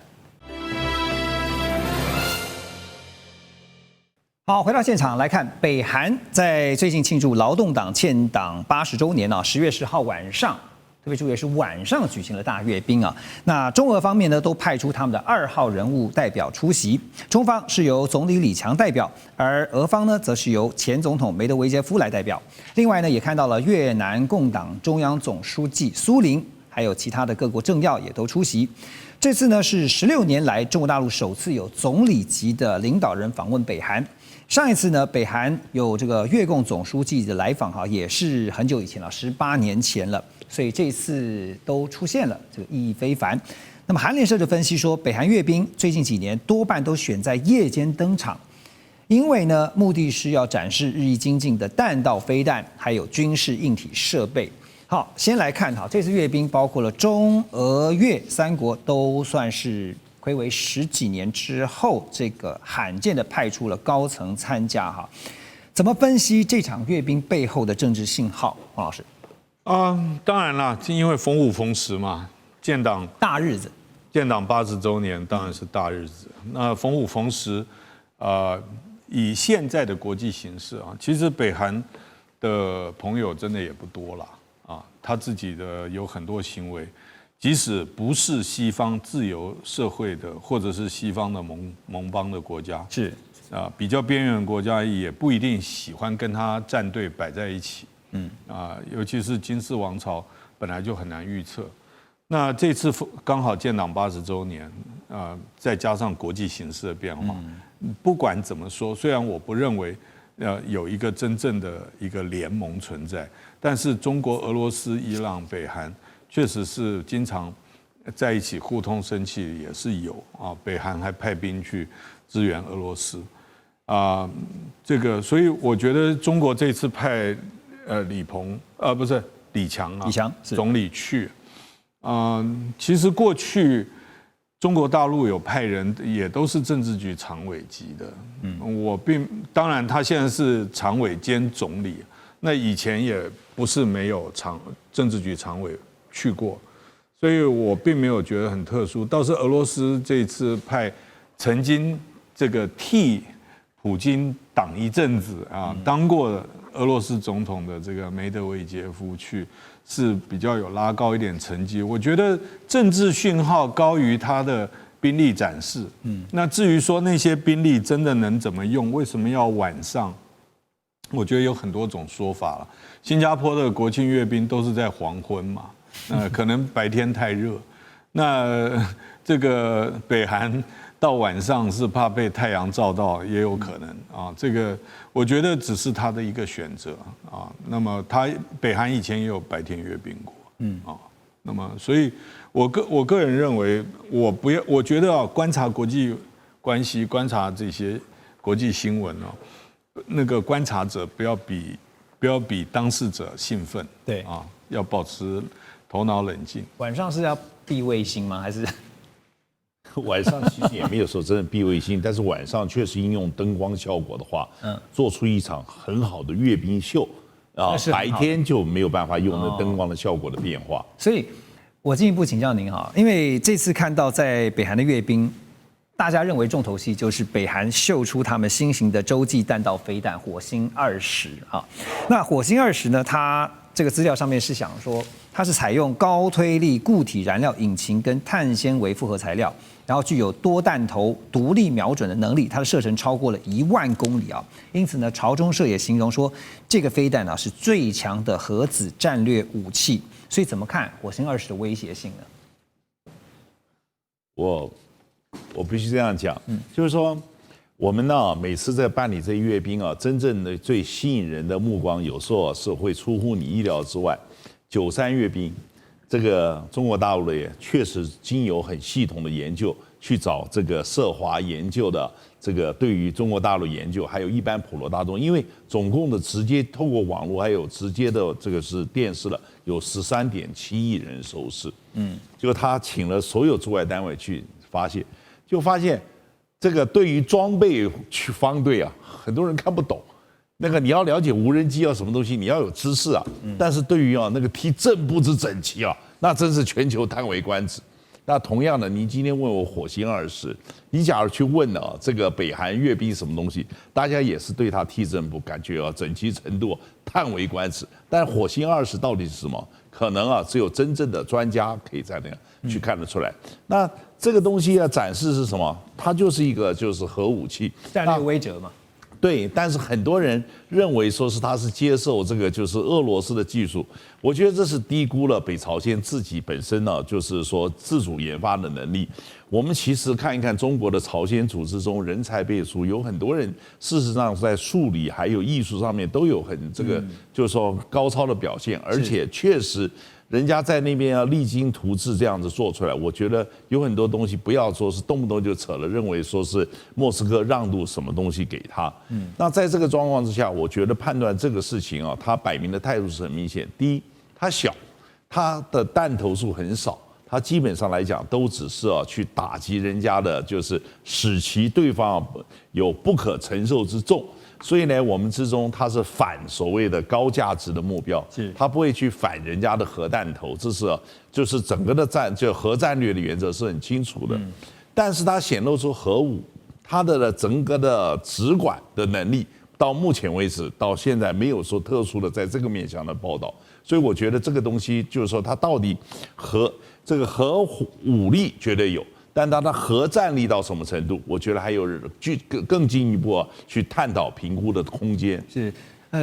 好，回到现场来看，北韩在最近庆祝劳动党建党80周年10月10号晚上，特别注意是晚上举行了大阅兵那中俄方面呢，都派出他们的2号人物代表出席。中方是由总理李强代表，而俄方呢，则是由前总统梅德韦杰夫来代表。另外呢，也看到了越南共党中央总书记苏林，还有其他的各国政要也都出席。这次呢是16年来中国大陆首次有总理级的领导人访问北韩。上一次呢，北韩有这个越共总书记的来访也是很久以前了，18年前了。所以这次都出现了，这个意义非凡。那么韩联社就分析说，北韩阅兵最近几年多半都选在夜间登场，因为呢目的是要展示日益精进的弹道飞弹，还有军事硬体设备。好，先来看这次阅兵包括了中俄越3国，都算是睽违10几年之后，这个罕见的派出了高层参加怎么分析这场阅兵背后的政治信号？黄老师。当然啦，因为逢5逢10嘛，建党大日子，建党80周年当然是大日子。那逢5逢10，以现在的国际形势其实北韩的朋友真的也不多了他自己的有很多行为，即使不是西方自由社会的，或者是西方的盟邦的国家，是比较边缘国家也不一定喜欢跟他站队摆在一起。尤其是金氏王朝本来就很难预测，那这次刚好建党80周年，再加上国际形势的变化，不管怎么说，虽然我不认为有一个真正的一个联盟存在，但是中国、俄罗斯、伊朗、北韩确实是经常在一起互通生气，也是有北韩还派兵去支援俄罗斯这个，所以我觉得中国这次派李强总理去其实过去中国大陆有派人也都是政治局常委级的，当然他现在是常委兼总理，那以前也不是没有政治局常委去过，所以我并没有觉得很特殊。倒是俄罗斯这次派曾经这个替普京挡一阵子当过俄罗斯总统的这个梅德韦杰夫去，是比较有拉高一点成绩。我觉得政治讯号高于他的兵力展示。那至于说那些兵力真的能怎么用，为什么要晚上？我觉得有很多种说法了。新加坡的国庆阅兵都是在黄昏嘛，可能白天太热。那这个北韩到晚上是怕被太阳照到，也有可能啊。这个我觉得只是他的一个选择啊。那么北韩以前也有白天阅兵过，啊。那么所以我个人认为，我觉得啊，观察国际关系，观察这些国际新闻哦，那个观察者不要比当事者兴奋，对啊，要保持头脑冷静。晚上是要避卫星吗？还是？晚上其实也没有说真的避卫星，但是晚上确实应用灯光效果的话，做出一场很好的阅兵秀啊。白天就没有办法用那灯光的效果的变化。所以，我进一步请教您哈，因为这次看到在北韩的阅兵，大家认为重头戏就是北韩秀出他们新型的洲际弹道飞弹火星20啊。那火星20呢，它这个资料上面是想说，它是采用高推力固体燃料引擎跟碳纤维复合材料，然后具有多弹头独立瞄准的能力，它的射程超过了1万公里啊。因此呢，朝中社也形容说，这个飞弹啊是最强的核子战略武器。所以怎么看火星20的威胁性呢？我必须这样讲，就是说，我们呢每次在办理这些阅兵啊，真正的最吸引人的目光，有时候是会出乎你意料之外。93阅兵，这个中国大陆也确实经由很系统的研究，去找这个涉华研究的这个对于中国大陆研究，还有一般普罗大众，因为总共的直接透过网络还有直接的这个是电视了，有13.7亿人收视。就他请了所有驻外单位去发现这个对于装备去方队啊，很多人看不懂。那个你要了解无人机要什么东西，你要有知识啊。但是对于那个踢正步之整齐啊，那真是全球叹为观止。那同样的，您今天问我火星20，你假如去问这个北韩阅兵什么东西，大家也是对他踢正步感觉整齐程度叹为观止。但火星20到底是什么？可能只有真正的专家可以在那样去看得出来。那这个东西展示是什么？它就是一个就是核武器，战略威慑嘛。对，但是很多人认为说是他是接受这个就是俄罗斯的技术，我觉得这是低估了北朝鲜自己本身呢，就是说自主研发的能力。我们其实看一看中国的朝鲜组织中人才辈出，有很多人事实上在数理还有艺术上面都有很这个就是说高超的表现，而且确实。人家在那边要励精图治这样子做出来，我觉得有很多东西不要说是动不动就扯了，认为说是莫斯科让渡什么东西给他。那在这个状况之下，我觉得判断这个事情他摆明的态度是很明显。第一，他小，他的弹头数很少，他基本上来讲都只是去打击人家的，就是使其对方有不可承受之重。所以呢，我们之中它是反所谓的高价值的目标，它不会去反人家的核弹头，这是就是整个的核战略的原则是很清楚的。但是它显露出核武它的整个的直管的能力，到目前为止到现在没有说特殊的在这个面向的报道，所以我觉得这个东西就是说它到底这个核武力绝对有。但它的核战力到什么程度？我觉得还有更进一步去探讨评估的空间。是，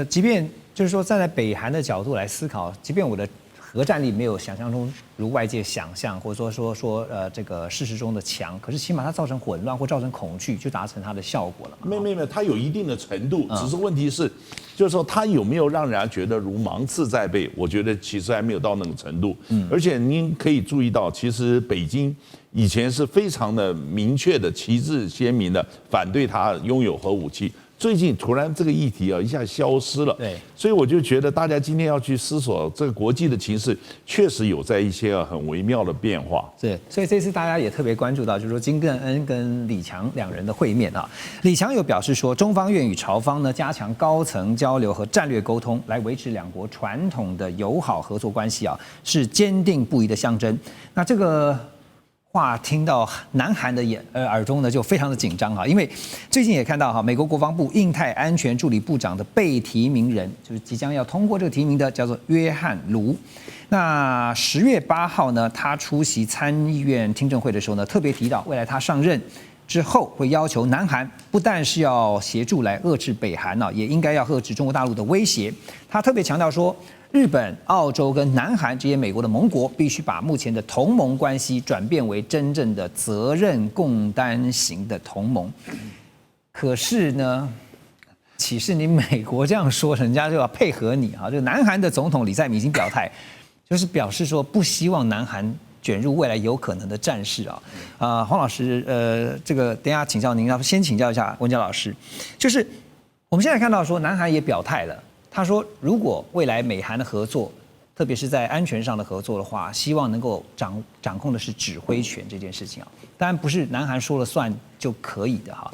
即便就是说站在北韩的角度来思考，即便我的核战力没有想象中如外界想象，或者说这个事实中的强，可是起码它造成混乱或造成恐惧，就达成它的效果了。没有，它有一定的程度，只是问题是，就是说它有没有让人家觉得如芒刺在背？我觉得其实还没有到那个程度。而且您可以注意到，其实北京以前是非常的明确的、旗帜鲜明的反对它拥有核武器。最近突然这个议题一下消失了，对，所以我就觉得大家今天要去思索这个国际的情势，确实有在一些很微妙的变化。是，所以这次大家也特别关注到，就是说金正恩跟李强两人的会面啊。李强有表示说，中方愿与朝方呢加强高层交流和战略沟通，来维持两国传统的友好合作关系啊，是坚定不移的象征。那这个话听到南韩的耳中呢，就非常的紧张哈，因为最近也看到哈，美国国防部印太安全助理部长的被提名人，就是即将要通过这个提名的，叫做约翰卢。那10月8号呢，他出席参议院听证会的时候呢，特别提到，未来他上任之后会要求南韩不但是要协助来遏制北韩也应该要遏制中国大陆的威胁。他特别强调说，日本、澳洲跟南韩这些美国的盟国必须把目前的同盟关系转变为真正的责任共担型的同盟。可是呢，岂是你美国这样说，人家就要配合你啊？这个南韩的总统李在明已经表态，就是表示说不希望南韩卷入未来有可能的战事啊。黄老师，这个等一下请教您，要先请教一下文佳老师，就是我们现在看到说南韩也表态了。他说，如果未来美韩的合作，特别是在安全上的合作的话，希望能够掌控的是指挥权这件事情啊。当然不是南韩说了算就可以的哈。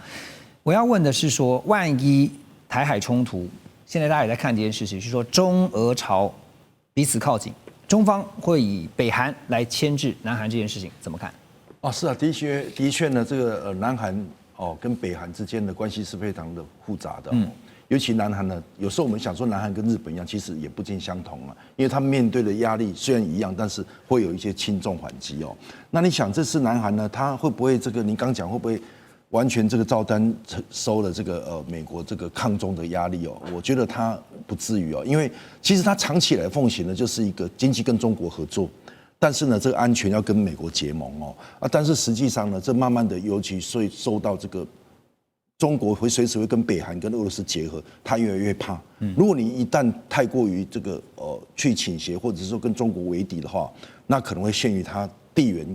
我要问的是说，万一台海冲突，现在大家也在看这件事情，是说中俄朝彼此靠近，中方会以北韩来牵制南韩这件事情，怎么看？是啊，的确呢，这个南韩跟北韩之间的关系是非常的复杂的。尤其南韩呢，有时候我们想说南韩跟日本一样，其实也不尽相同了，因为他们面对的压力虽然一样，但是会有一些轻重缓急哦。那你想，这次南韩呢，他会不会这个您刚讲会不会完全这个照单收了这个美国这个抗中的压力哦？我觉得他不至于哦，因为其实他长期以来奉行的就是一个经济跟中国合作。但是呢，这个安全要跟美国结盟但是实际上呢，这慢慢的，尤其受到这个中国会随时会跟北韩跟俄罗斯结合，他越来越怕。如果你一旦太过于这个去倾斜，或者是说跟中国为敌的话，那可能会陷于他地缘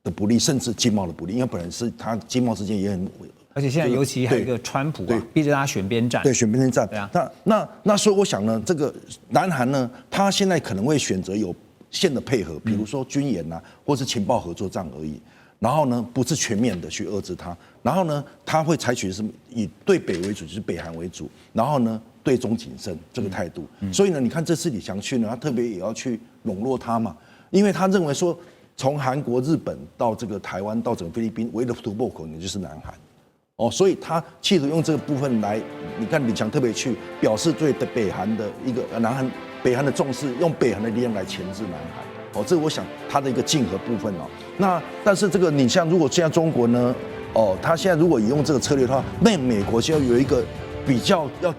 的不利，甚至经贸的不利，因为本来是他经贸之间也很。而且现在尤其还有一个川普逼着他选边站，对，选边站。对啊，那所以我想呢，这个南韩呢，他现在可能会选择有线的配合，比如说军演或是情报合作这样而已。然后呢，不是全面的去遏制它。然后呢，他会采取的是以对北为主，就是北韩为主。然后呢，对中谨慎这个态度。所以呢，你看这次李强去呢，他特别也要去笼络他嘛，因为他认为说，从韩国、日本到这个台湾到整个菲律宾，唯一的突破口呢就是南韩。所以他企图用这个部分来，你看李强特别去表示对北韩的一个北韩的重视，用北韩的力量来钳制南韩。这我想他的一个竞合部分那但是这个你像如果现在中国呢，他现在如果以用这个策略的话，那美国就要有一个比较要